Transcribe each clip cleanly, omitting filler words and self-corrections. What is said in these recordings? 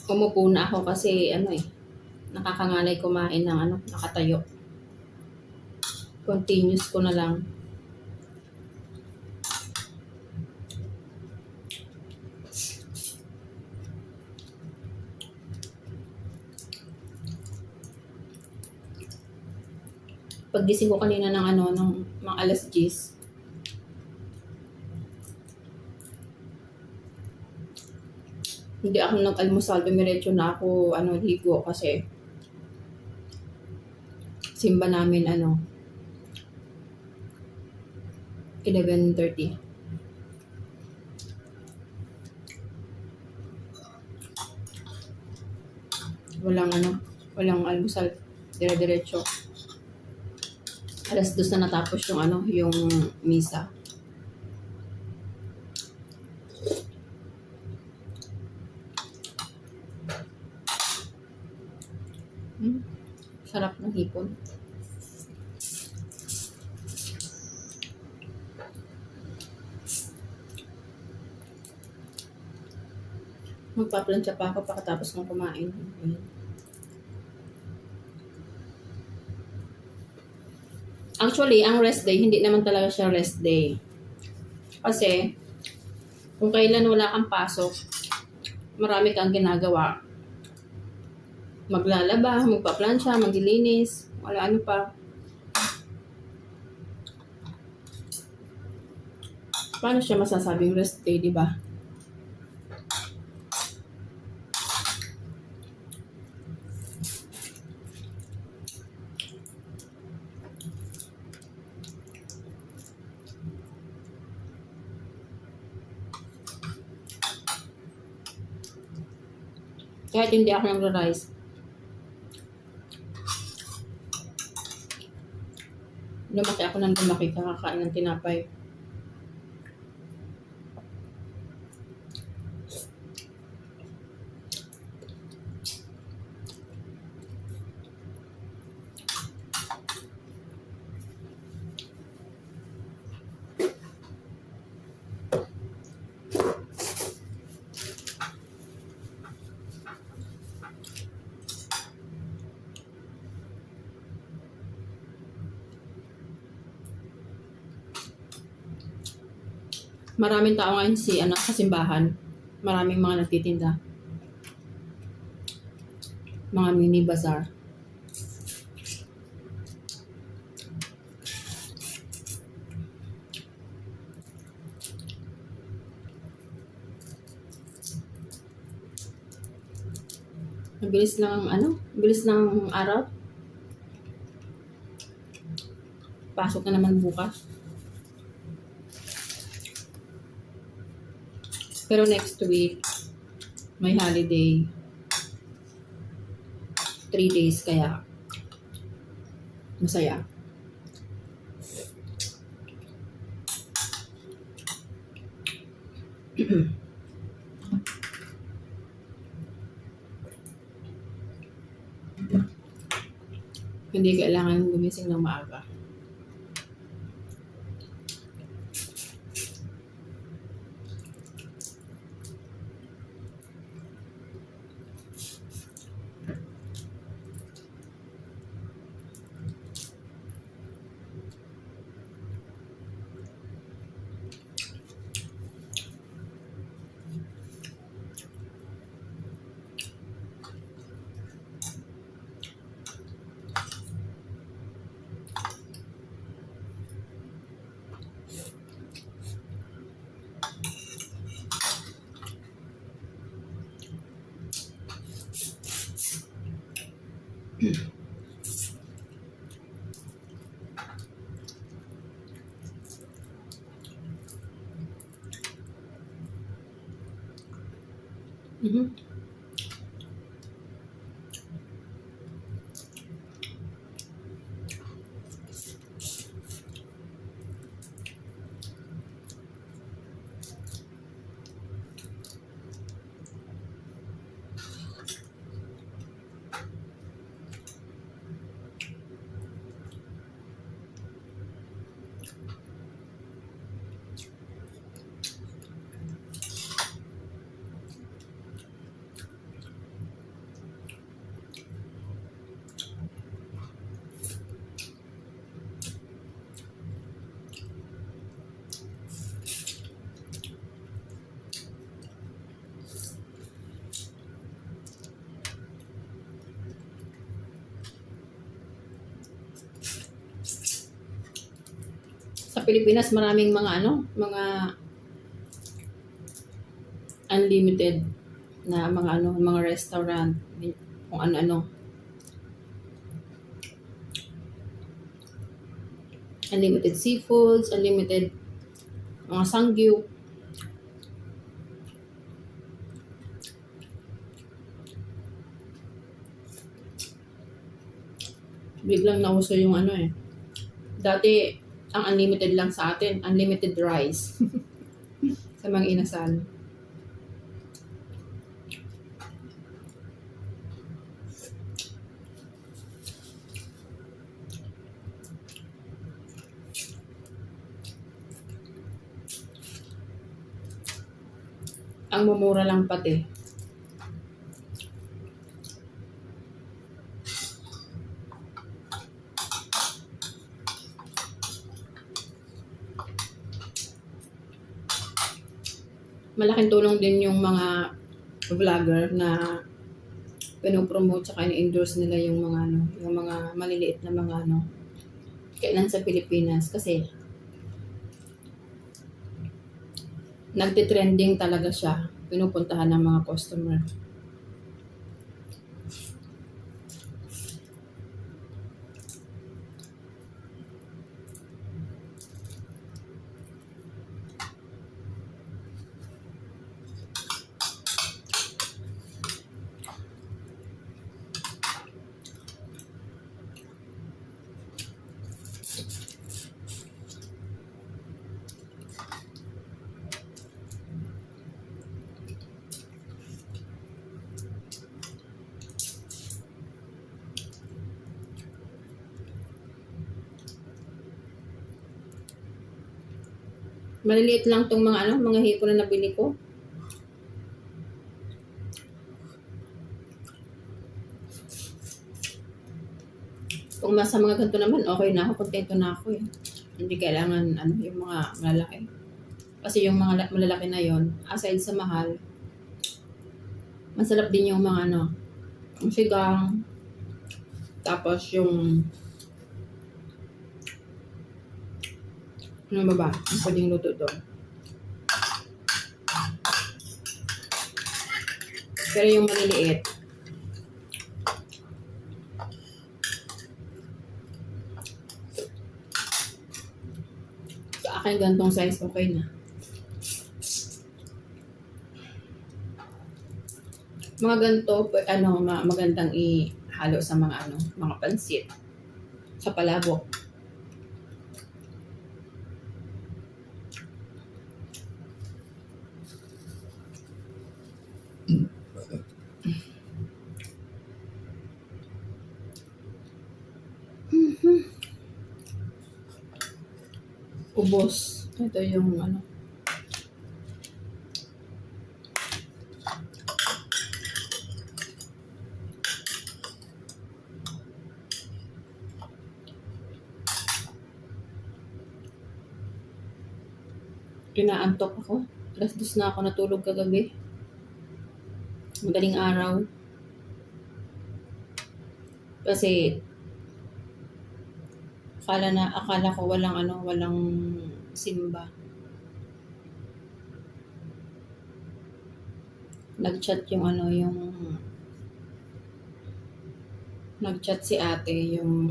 Umupo na ako kasi ano eh, nakakangalay kumain ng ano, nakatayo. Continuous ko na lang. Paggising ko kanina ng ano, ng mga alas 10, hindi ako nag-almusal, dumiretso na ako ano, ligo kasi simba namin ano, 11:30. Walang ano, walang almusal, dire-diretso. Alas 2 na natapos yung ano, yung misa. Sarap ng hipon. Magpaplansya pa ako pagkatapos ng kumain. Ayan. Actually, ang rest day, hindi naman talaga siya rest day. Kasi, kung kailan wala kang pasok, marami kang ginagawa. Maglalaba, magpaplansya, maglilinis, wala ano pa. Paano siya masasabing rest day, di ba? Kahit hindi ako nagra-rice. Lumaki ako ng lumaki, kakakain ng tinapay. Maraming tao ngayon sa simbahan. Maraming mga nagtitinda. Mga mini bazaar. Mabilis lang ano, bilis ng araw. Pasok na naman bukas. Pero next week, may holiday. 3 days kaya masaya. Hindi kailangan gumising ng maaga. Mhm. Sa Pilipinas, maraming mga mga unlimited na mga restaurant, kung ano-ano. Unlimited seafoods, unlimited mga sangyup. Biglang nauso yung Dati, ang unlimited lang sa atin, unlimited rice. Sa mga inasal. Ang mumura lang pati. Malaking tulong din yung mga vlogger na pinopromote saka in-endorse nila yung mga yung mga maliliit na mga kainan sa Pilipinas kasi nagte-trending talaga siya. Pinupuntahan ng mga customer. Maliliit lang tong mga hipon na nabili ko. Kung nasa mga ganito naman, okay na ako. Kontento na ako eh. Hindi kailangan yung mga malalaki. Kasi yung mga malalaki na yon, aside sa mahal, masarap din yung mga yung sigang, tapos yung ano ba? Ang pwedeng luto doon. Pero yung maliliit, sa akin gantong size okay na. Mga ganito, magandang ihalo sa mga pansit. Sa palabok. Ubos. Ito yung inaantok ako. Alas 2 na ako natulog kagabi. Madaling araw. Kasi akala ko walang simba. Nag-chat nag-chat si ate yung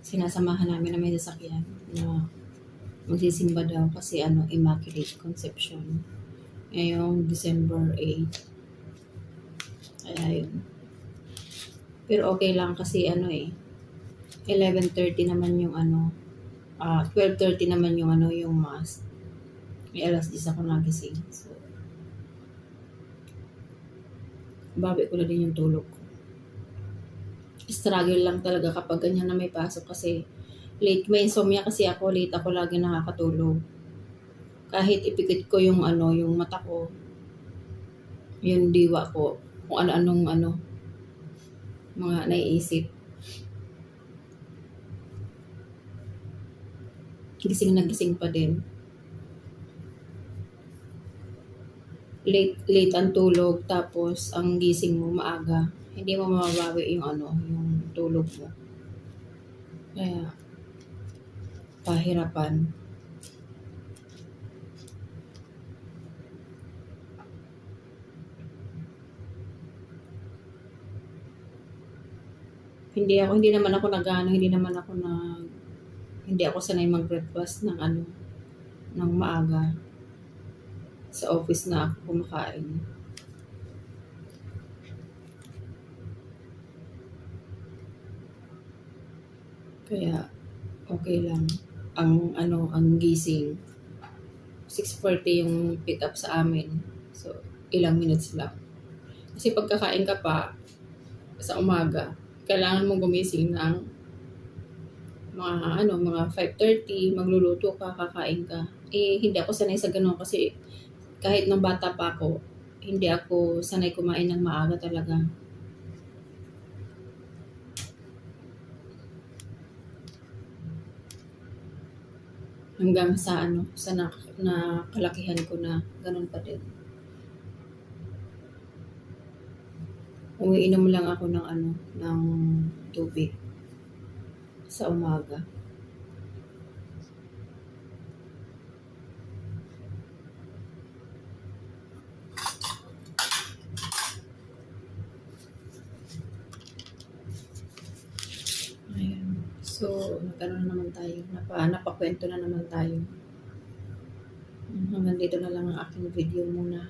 sinasamahan namin na may sasakyan na magsisimba daw kasi Immaculate Conception ngayong December 8. Kaya yun. Pero okay lang kasi 11:30 naman yung 12:30 naman yung mass. May alas 10 ako nagising. So, bawi ko na din yung tulog ko. Struggle lang talaga kapag ganyan na may pasok kasi late. May insomnia kasi ako. Late ako lagi nakakatulog. Kahit ipikit ko yung yung mata ko, yung diwa ko, kung ano-anong mga naiisip. Gising na gising pa din. Late ang tulog, tapos ang gising mo maaga. Hindi mo mababawi yung yung tulog mo. Kaya, kahirapan. Hindi naman ako nag-aano, hindi ako sanay mag-breakfast ng ano, ng maaga. Sa office na ako kumakain. Kaya okay lang. Ang gising 6:40 yung pick up sa amin. So, ilang minutes lang. Kasi pagkakain ka pa sa umaga, kailangan mong gumising ng mga 5:30, magluluto ka, kakain ka. Hindi ako sanay sa gano'n kasi kahit nung bata pa ako, hindi ako sanay kumain ng maaga talaga. Hanggang sa nakalakihan ko na gano'n pa din. Umiinom lang ako ng tubig sa umaga. Ayan. So, nagkaroon na naman tayo. Napakwento na naman tayo. Hanggang dito na lang ang aking video muna.